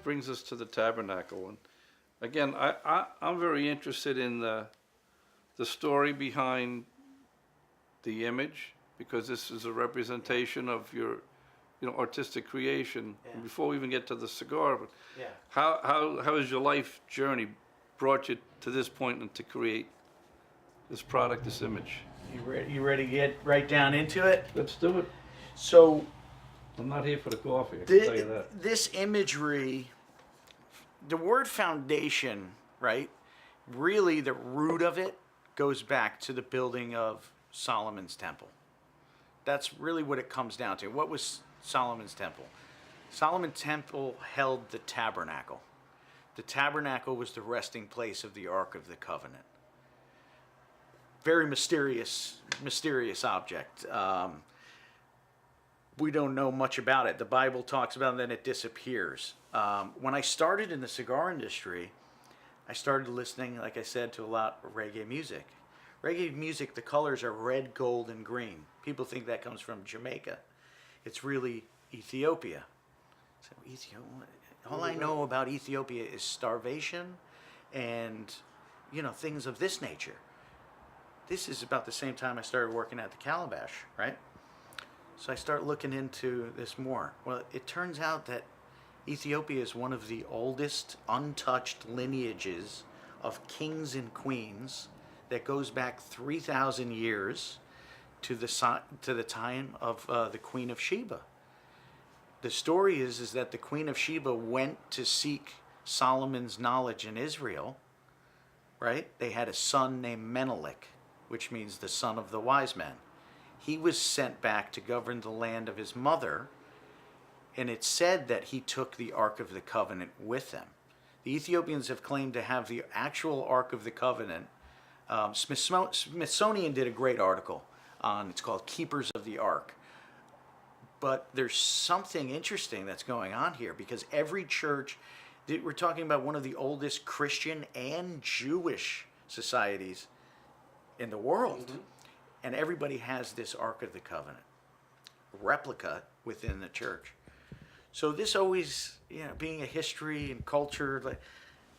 brings us to the tabernacle. And again, I'm very interested in the story behind the image, because this is a representation of your, artistic creation. Yeah. And before we even get to the cigar, but Yeah. how has your life journey brought you to this point and to create this product, this image? You ready to get right down into it? Let's do it. So I'm not here for the coffee, I can tell you that. this imagery, the word foundation, right? Really, the root of it goes back to the building of Solomon's temple. That's really what it comes down to. What was Solomon's temple? Solomon's temple held the tabernacle. The tabernacle was the resting place of the Ark of the Covenant. Very mysterious object. We don't know much about it. The Bible talks about it, and then it disappears. When I started in the cigar industry, I started listening, like I said, to a lot of reggae music. Reggae music, the colors are red, gold, and green. People think that comes from Jamaica. It's really Ethiopia. So all I know about Ethiopia is starvation and, things of this nature. This is about the same time I started working at the Calabash, right? So I start looking into this more. Well, it turns out that Ethiopia is one of the oldest untouched lineages of kings and queens that goes back 3,000 years to the time of the Queen of Sheba. The story is that the Queen of Sheba went to seek Solomon's knowledge in Israel, right? They had a son named Menelik, which means the son of the wise men. He was sent back to govern the land of his mother, and it's said that he took the Ark of the Covenant with him. The Ethiopians have claimed to have the actual Ark of the Covenant. Smithsonian did a great article on, it's called Keepers of the Ark. But there's something interesting that's going on here, because every church, we're talking about one of the oldest Christian and Jewish societies in the world. Mm-hmm. And everybody has this Ark of the Covenant, replica within the church. So this always, being a history and culture,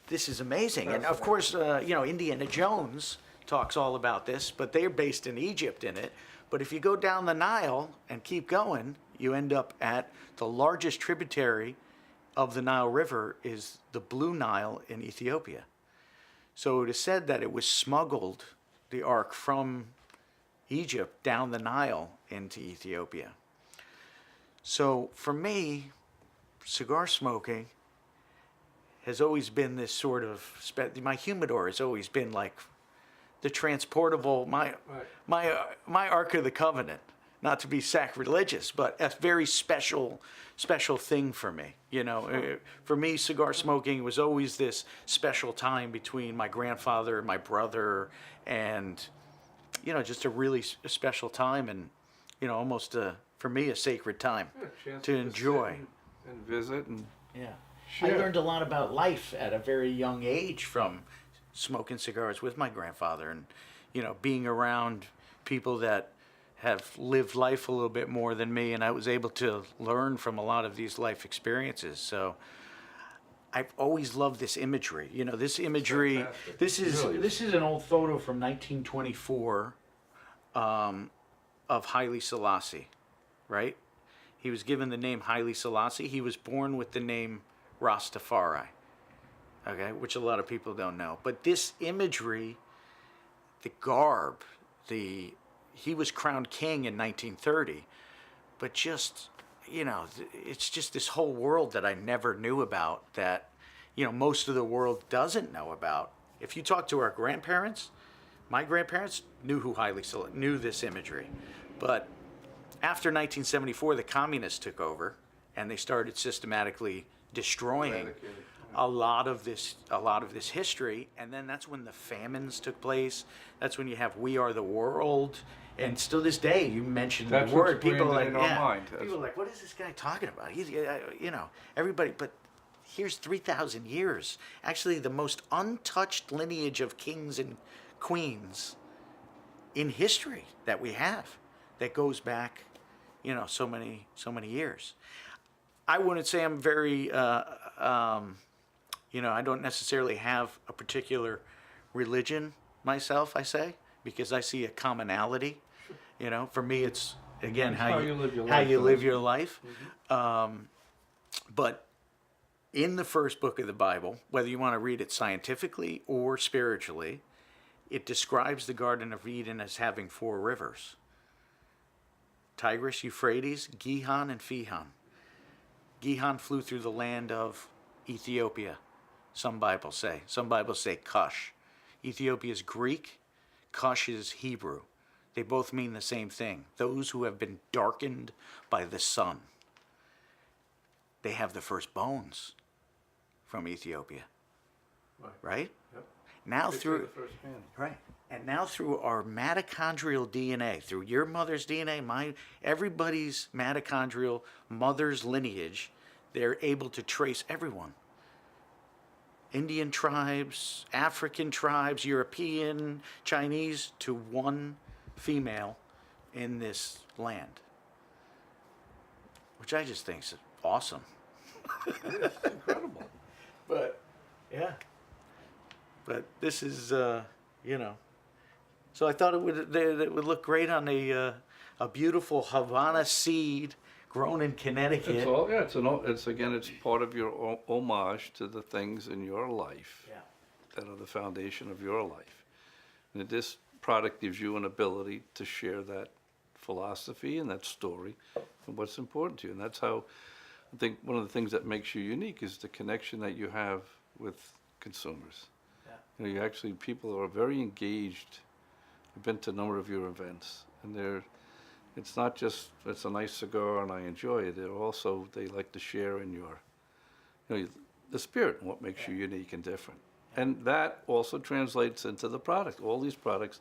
this is amazing. And of course, Indiana Jones talks all about this, but they're based in Egypt in it. But if you go down the Nile and keep going, you end up at the largest tributary of the Nile River is the Blue Nile in Ethiopia. So it is said that it was smuggled, the Ark, from Egypt down the Nile into Ethiopia. So for me, cigar smoking has always been this sort of, my humidor has always been like the transportable, my Ark of the Covenant. Not to be sacrilegious, but a very special thing for me. For me, cigar smoking was always this special time between my grandfather, my brother, and just a really special time, and almost for me a sacred time to enjoy and visit and share. I learned a lot about life at a very young age from smoking cigars with my grandfather, and being around people that have lived life a little bit more than me, and I was able to learn from a lot of these life experiences. So I've always loved this imagery. This imagery. This is an old photo from 1924 of Haile Selassie, right? He was given the name Haile Selassie. He was born with the name Rastafari, okay, which a lot of people don't know. But this imagery, the garb, he was crowned king in 1930, but just, it's just this whole world that I never knew about, that, most of the world doesn't know about. If you talk to our grandparents, my grandparents knew who knew this imagery. But after 1974, the communists took over, and they started systematically destroying a lot of this history. And then that's when the famines took place. That's when you have We Are the World. And still this day, you mentioned the word, people are like, people are like, what is this guy talking about? He's, everybody, but here's 3,000 years. Actually, the most untouched lineage of kings and queens in history that we have, that goes back, so many years. I wouldn't say I'm very, you know, I don't necessarily have a particular religion myself, I say, because I see a commonality. You know, for me, it's, again, It's how you live your how life. you and live it's- your life. But in the first book of the Bible, whether you want to read it scientifically or spiritually, it describes the Garden of Eden as having four rivers: Tigris, Euphrates, Gihon, and Fihon. Gihon flew through the land of Ethiopia, some Bibles say. Some Bibles say Cush. Ethiopia is Greek, Cush is Hebrew. They both mean the same thing: those who have been darkened by the sun. They have the first bones from Ethiopia, right? Yep. Now Picture through the first man. right, and now through our mitochondrial DNA, through your mother's DNA, everybody's mitochondrial mother's lineage, they're able to trace everyone. Indian tribes, African tribes, European, Chinese, to one female in this land, which I just think is awesome. It's incredible. But yeah, but this is you know. So I thought it would look great on a beautiful Havana seed grown in Connecticut. It's all, yeah, it's again, it's part of your homage to the things in your life Yeah. that are the foundation of your life. And this product gives you an ability to share that philosophy and that story and what's important to you. And that's how I think one of the things that makes you unique is the connection that you have with consumers. Yeah. You know, you actually, people are very engaged. I've been to a number of your events, and it's not just, it's a nice cigar and I enjoy it. They're also, they like to share in your, you know, the spirit and what makes you unique and different. And that also translates into the product. All these products